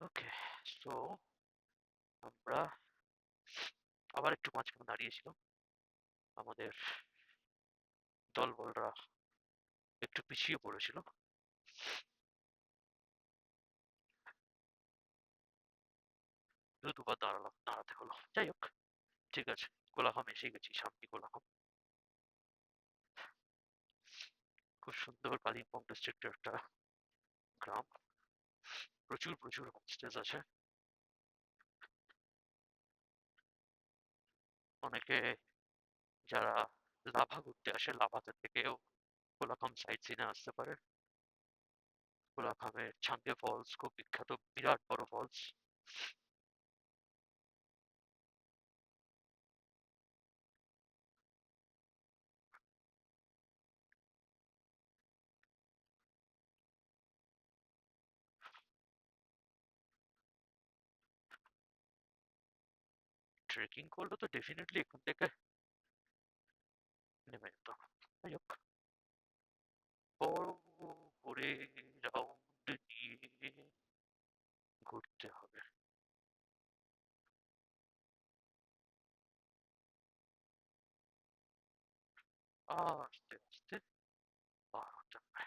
ওকে, so আমরা আবার একটু মাঝখানে দাঁড়িয়েছিলাম। আমাদের দলবলরা একটু পিছিয়ে পড়েছিল। দুবার দাঁড়াতে হলো। যাই হোক, ঠিক আছে। কোলাহম এসে গেছি, শান্তি কোলাহম। খুব সুন্দর কালিম্পং ডিস্ট্রিক্টের একটা গ্রাম। প্রচুর প্রচুর হোমস্টেজ আছে। অনেকে যারা লাভা ঘুরতে আসে, লাভাতে থেকেও কোলাখাম সাইট সিনে আসতে পারে। কোলাখামের ছাঙ্গে ফলস খুব বিখ্যাত, বিরাট বড় ফলস। ট্রেকিং করলে তো ডেফিনেটলি এখান থেকে নেমে যেতাম। যাই হোক, বড় করে রাউন্ড নিয়ে ঘুরতে হবে। আস্তে আস্তে পার হতে হবে।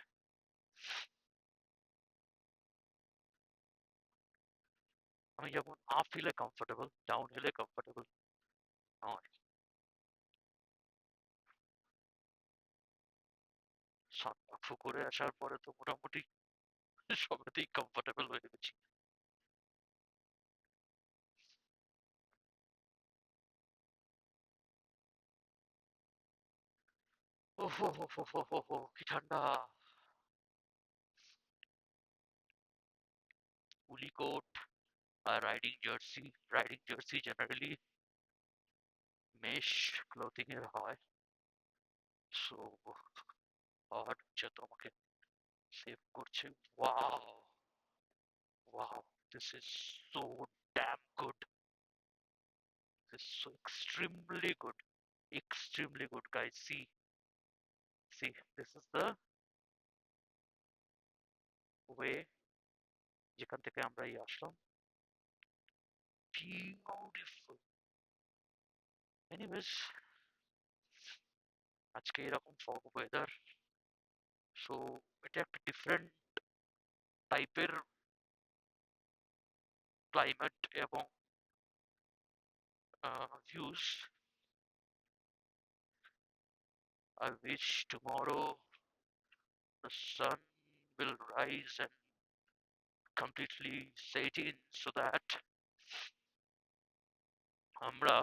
আমি যেমন আপ হিলে কমফোর্টেবল, ডাউন হিলে কমফোর্টেবল নয়। সাতটা করে আসার পরে তো মোটামুটি সবেতেই কমফোর্টেবল হয়ে গেছি। ওহো হো হো হো হো হো, কি ঠান্ডা! উলি কোট আর riding jersey generally mesh clothing এর হয়। সো হট হচ্ছে তো আমাকে সেভ করছে। Wow, wow, this is so damn good. This is so extremely good guys. See, this is the way যেখান থেকে আমরা এই আসলাম। বিউটিফুল। এনিওয়েজ, আজকে এরকম ফগ ওয়েদার, সো এটা একটা ডিফারেন্ট টাইপের ক্লাইমেট এবং views. I wish tomorrow the sun will rise and completely set in so that আমরা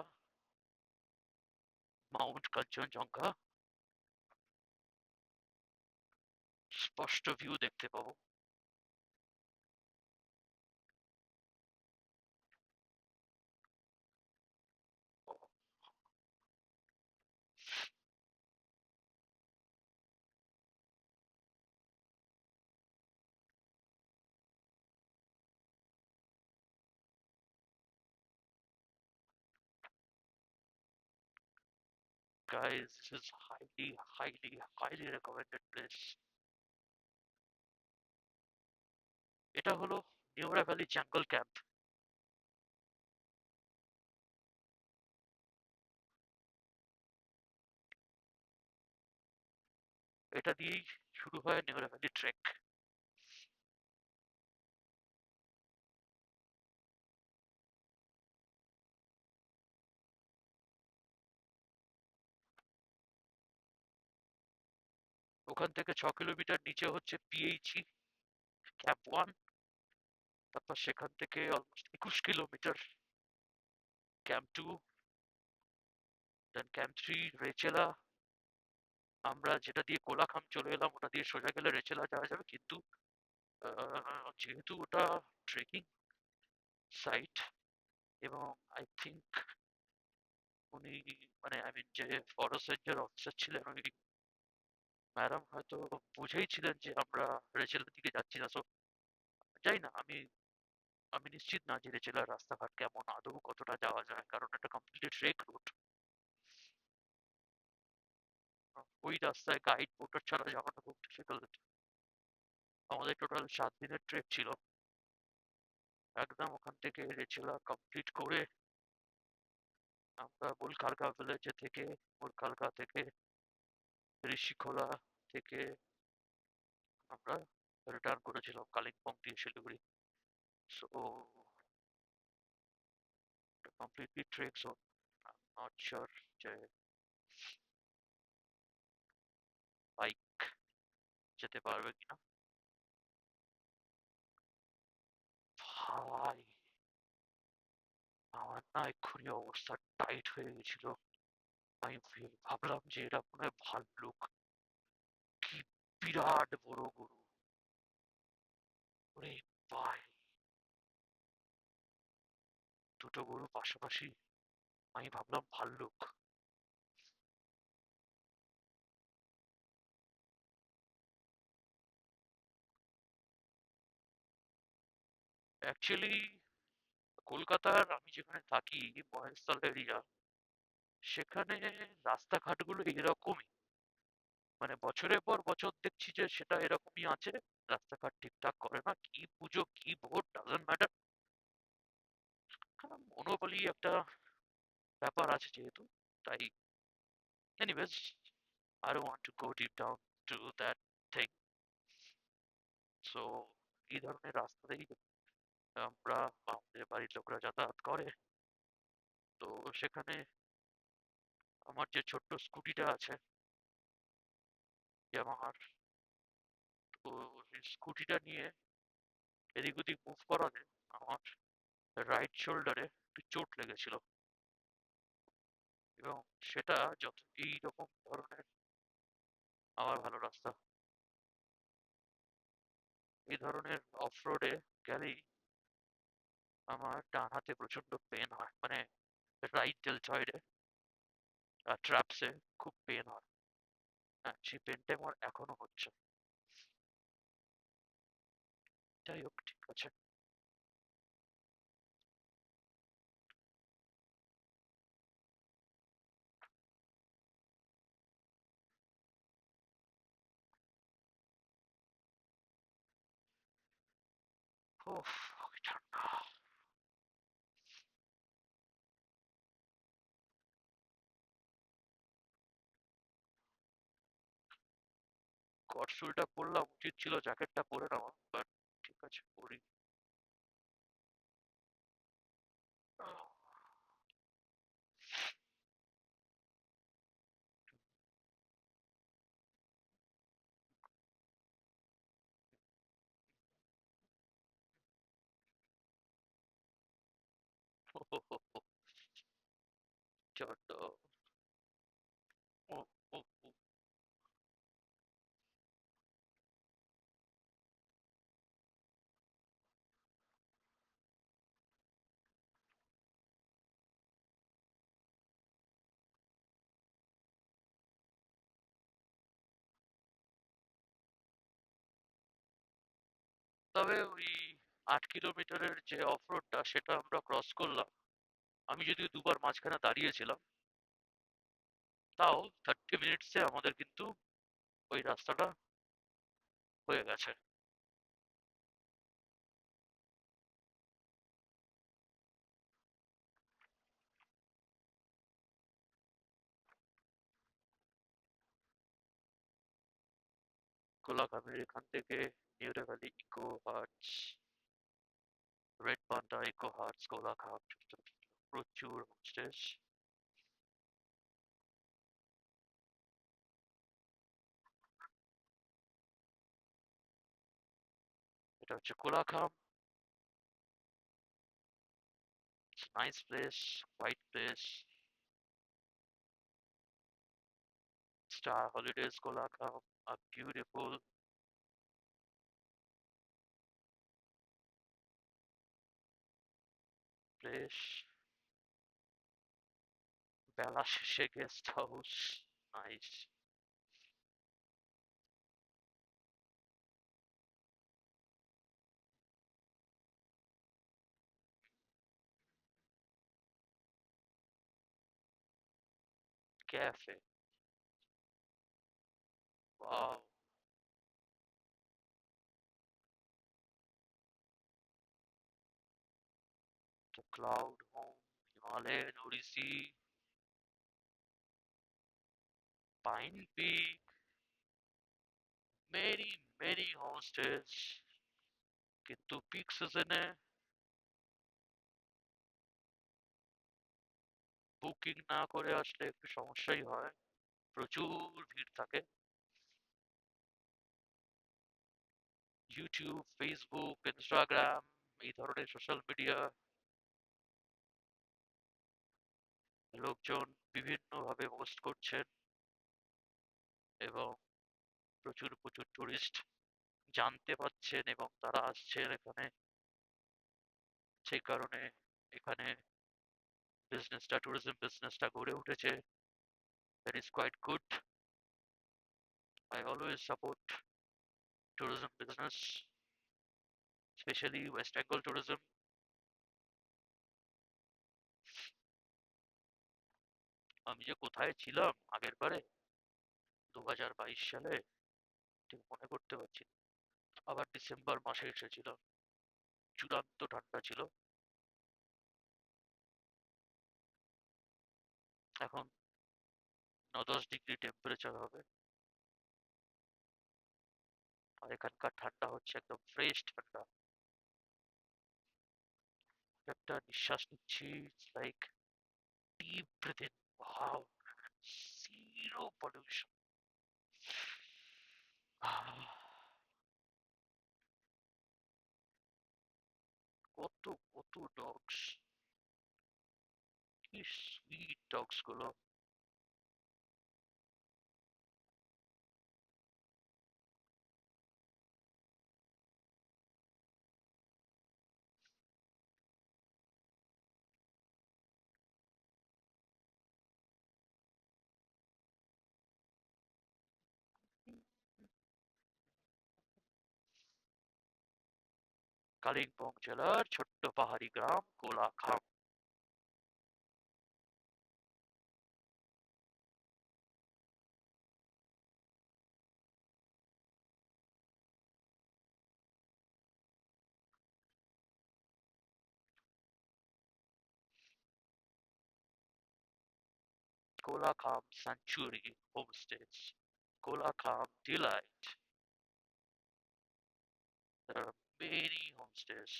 মাউন্ট কাঞ্চনজঙ্ঘা স্পষ্ট ভিউ দেখতে পাবো। Guys, this is highly recommended place. এটা হলো নিউরা ভ্যালি জঙ্গল ক্যাম্প। এটা দিয়েই শুরু হয় নিউরা ভ্যালি ট্রেক। ওখান থেকে 6 কিলোমিটার নিচে হচ্ছে পিএইচই ক্যাম্প 1। তারপর সেখান থেকে অলমোস্ট 21 কিলোমিটার ক্যাম্প 2, দেন ক্যাম্প 3 রেচেলা। আমরা যেটা দিয়ে কোলাখাম চলে এলাম ওটা দিয়ে সোজা গেলে রেচেলা যাওয়া যাবে, কিন্তু যেহেতু ওটা ট্রেকিং সাইট এবং আই থিঙ্ক উনি মানে আই মিন যে ফরেস্ট রেঞ্জার অফিসার ছিলেন উনি ম্যাডাম হয়তো বুঝেই ছিলেন যে আমরা রেচেলার দিকে যাচ্ছি না। সো যাই না, আমি আমি নিশ্চিত না যে রেচেলার রাস্তাঘাট কেমন, আদৌ কতটা যাওয়া যায়, কারণ এটা কমপ্লিটলি ট্রেক রুট। ওই রাস্তায় গাইড মোটর ছাড়া যাওয়াটা খুব ডিফিকাল্ট। আমাদের টোটাল 7 দিনের ট্রেক ছিল। একদম ওখান থেকে রেচেলা কমপ্লিট করে আমরা বুলকালকা ভিলেজে থেকে, বুলকালকা থেকে ঋষিখোলা থেকে আমরা রিটার্ন করেছিলাম কালিম্পং দিয়ে Siliguri. So completely trek zone. Not sure যে বাইক যেতে পারবে কিনা। ভাই, আমার না এক্ষুনি অবস্থা টাইট হয়ে গেছিল। আমি ভাবলাম যে এটা মনে হয় ভাল্লুক। কি বিরাট বড় গরু! ওরে ভাই, দুটো গরু পাশাপাশি, আমি ভাবলাম ভাল্লুক। অ্যাকচুয়ালি কলকাতার আমি যেখানে থাকি, মহেশতলা এরিয়া, সেখানে রাস্তাঘাটগুলো এরকমই। মানে বছরের পর বছর দেখছি যে সেটা এরকমই আছে। রাস্তাঘাট ঠিকঠাক করে না, কি পুজো কি ভোট ডাজন্ট ম্যাটার। মনোবলি একটা ব্যাপার আছে যেহেতু, তাই anyways I don't want to go deep down to that thing. So এই ধরনের রাস্তাতেই আমরা, আমাদের বাড়ির লোকরা যাতায়াত করে। তো সেখানে আমার যে ছোট্ট স্কুটিটা আছে ইয়ামাহার, তো সেই স্কুটিটা নিয়ে এদিক ওদিক মুভ করাতে আমার রাইট শোল্ডারে একটু চোট লেগেছিল। এবং সেটা যত এইরকম ধরনের, আমার ভালো রাস্তা, এই ধরনের অফ রোডে গেলেই আমার ডান হাতে প্রচন্ড পেন হয়, মানে রাইট ডেলটয়েডে আর ট্র্যাপসে খুব পেন হয়। হ্যাঁ, সেই পেনটা আমার এখনো হচ্ছে। যাই হোক, ঠিক আছে। ওফ, কি ঠান্ডা! কটসুলটা পরলাম, উচিত ছিল জ্যাকেটটা পরে নেওয়া, বাট ঠিক আছে, পরি। ঠান্ডা! ও, ও, ও। তবে ওই 8 কিলোমিটারের যে অফ রোডটা সেটা আমরা ক্রস করলাম। আমি যদিও দুবার মাঝখানে দাঁড়িয়েছিলাম, তাও 30 মিনিটসে আমাদের কিন্তু ওই রাস্তাটা হয়ে গেছে। কোলাঘাটের এখান থেকে Neora valley, eco hearts, red panda, eco hearts, Kolaghat, প্রচুর হোমস্টেস। এটা হচ্ছে Kolaghat. Nice place, white place. Star Holidays Kolakam, a beautiful place. Belashishe Guest House, nice. Cafe, wow. the Cloud Home, Himalayan Odyssey, Pine Peak, many homestays, কিন্তু pick সিজনে booking না করে আসলে একটু সমস্যাই হয়, প্রচুর ভিড় থাকে। ইউটিউব, ফেসবুক, ইনস্টাগ্রাম এই ধরনের সোশ্যাল মিডিয়া লোকজন বিভিন্নভাবে পোস্ট করছেন এবং প্রচুর টুরিস্ট জানতে পারছেন এবং তারা আসছেন এখানে। সেই কারণে এখানে ট্যুরিজম বিজনেসটা গড়ে উঠেছে। That is quite good. I always support tourism business, specially West Bengal tourism. আমি যে কোথায় ছিলাম আগের বারে 2022 সালে ঠিক মনে করতে পারছি না। আবার ডিসেম্বর মাসে এসেছিলাম, চূড়ান্ত ঠান্ডা ছিল। এখন 9-10 ডিগ্রি টেম্পারেচার হবে, আর এখানকার ঠান্ডা হচ্ছে একদম ফ্রেশ ঠান্ডা। একটা নিঃশ্বাস নিচ্ছি, like deep breath in, wow, zero pollution. কত কত ডগস, কি সুইট ডগস গুলো। কালিম্পং জেলার ছোট্ট পাহাড়ি গ্রাম Kolakham. Kolakam Sanctuary Homestays, Kolakam Delight. There are many homestays.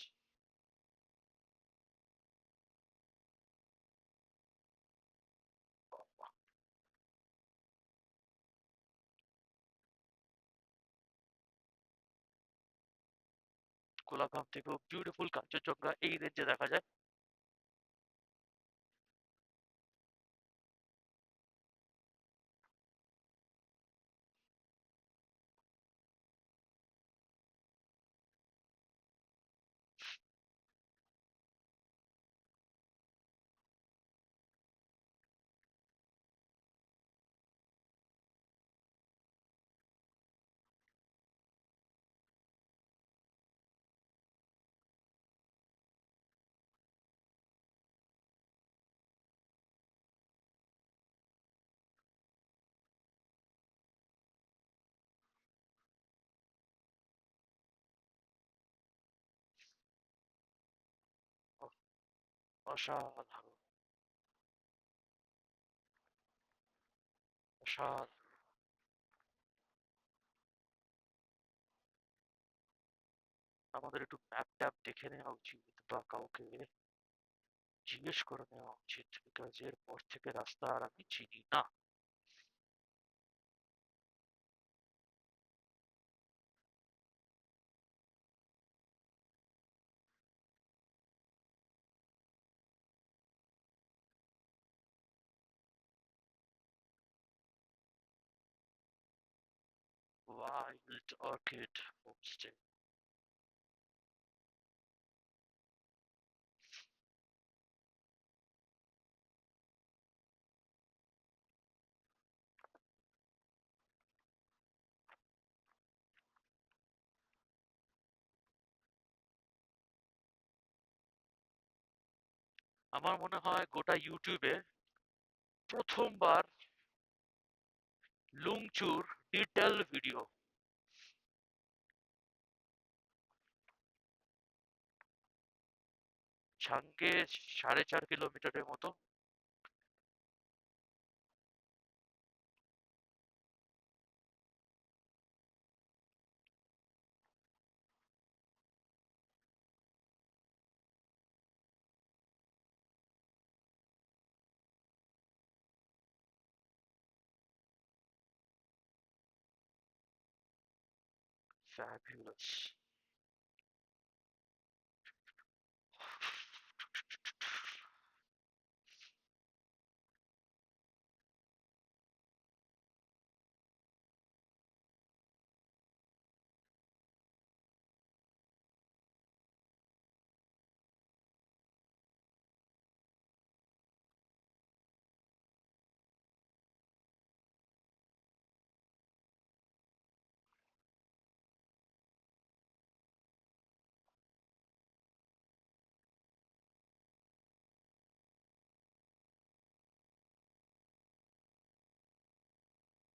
Kolakham থেকেও বিউটিফুল কাঞ্চনজঙ্ঘা এই রেঞ্জে দেখা যায়। অসাধারণ, অসাধারণ। আমাদের একটু ম্যাপ ট্যাপ দেখে নেওয়া উচিত বা কাউকে জিজ্ঞেস করে নেওয়া উচিত, বিকজ এরপর থেকে রাস্তা আর আমি চিনি না। Wild orchid homestay. আমার মনে হয় গোটা ইউটিউবে প্রথমবার লুংচুর ডিটেল ভিডিও। ছাঙ্গে 4.5 কিলোমিটারের মতো। ফ্যাবুলাস।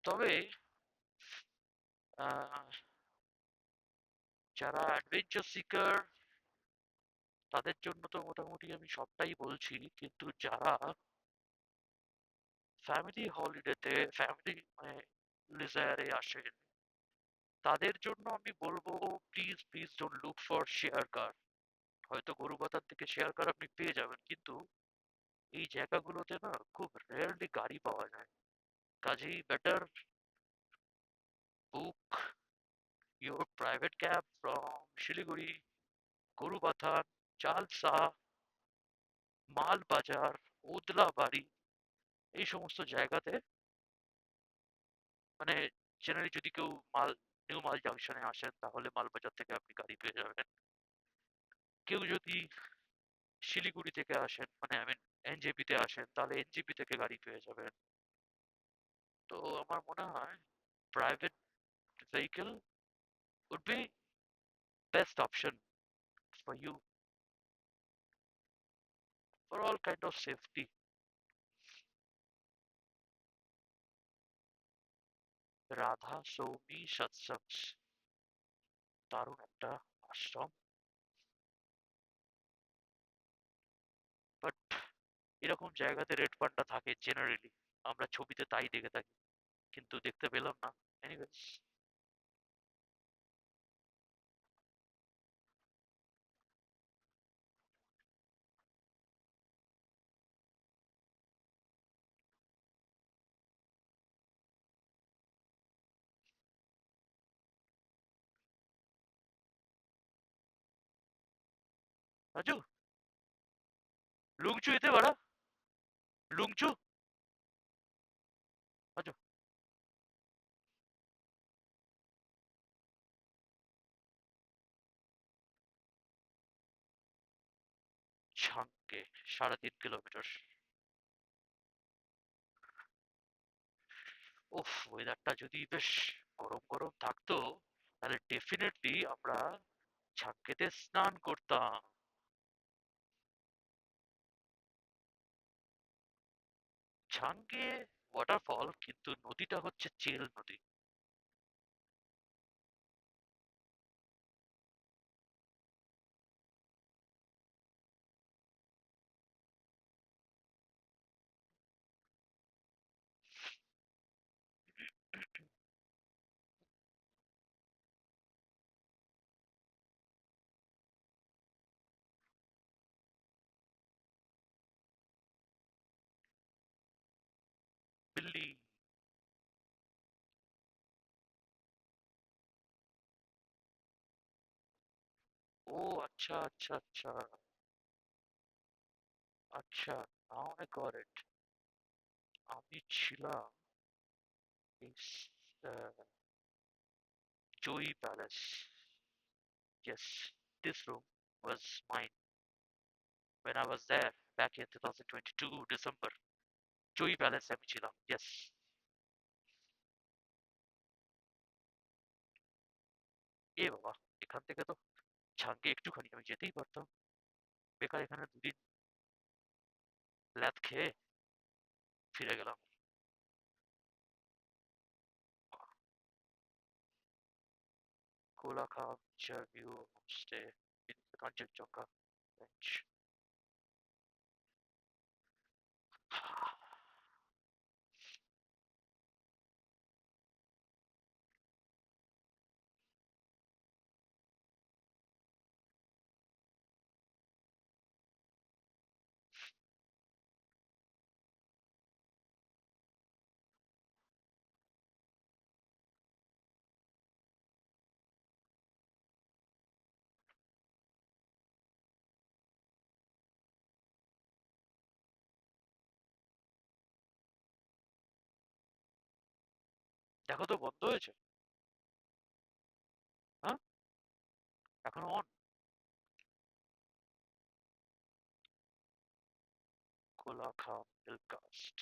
তবে আহ, যারা অ্যাডভেঞ্চার সিকার তাদের জন্য তো মোটামুটি আমি সবটাই বলছি, কিন্তু যারা ফ্যামিলি হলিডেতে ফ্যামিলি মানে লিজারে আসেন, তাদের জন্য আমি বলবো please please don't look for share car. হয়তো গরুবাতার থেকে শেয়ার কার আপনি পেয়ে যাবেন, কিন্তু এই জায়গাগুলোতে না খুব রেয়ারলি গাড়ি পাওয়া যায়। কাজেই better book your private cab from Siliguri, Gorubathan, Chalsa, Malbazar, Odlabari, এই সমস্ত জায়গাতে। মানে জেনারেলি যদি কেউ নিউ মাল জাংশনে আসেন তাহলে মালবাজার থেকে আপনি গাড়ি পেয়ে যাবেন। কেউ যদি শিলিগুড়ি থেকে আসেন, মানে আই মিন এনজেপি তে আসেন, তাহলে এনজেপি থেকে গাড়ি পেয়ে যাবেন। তো আমার মনে হয় private vehicle would be best option for you for all kind of safety. Radha Soumi সৎসঙ্গ, দারুণ একটা আশ্রম। বাট এরকম জায়গাতে রেড পান্ডা থাকে জেনারেলি, আমরা ছবিতে তাই দেখে থাকি, কিন্তু দেখতে পেলাম না। এনিওয়েজ, রাজু, লুংচু এতে বাড়া, লুংচু, রাজু। ছাঙ্গে 3.5 কিলোমিটার। উফ, ওয়েদারটা যদি বেশ গরম গরম থাকতো তাহলে ডেফিনেটলি আমরা ছাঙ্গেতে স্নান করতাম। ছাঙ্গে ওয়াটারফল, কিন্তু নদীটা হচ্ছে চেল নদী। বিল্লি। ও আচ্ছা আচ্ছা আচ্ছা আচ্ছা, নাও আই গট ইট। আমি ছিলাম এই জয়ী palace. Yes, this room was mine when I was there back in 2022 December. জয়ী প্যালেসে আমি ছিলাম। Yes. এ বাবা, এখান থেকে তো ঝাঁকে একটুখানি আমি যেতেই পারতাম। বেকার এখানে 2 দিন ল্যাদ খেয়ে ফিরে গেলাম। Kolaghat view homestay, Kanchenjunga range. দেখো তো বন্ধ হয়েছে? হ্যাঁ, এখনো অন। কোলাখাম টেলিকাস্ট।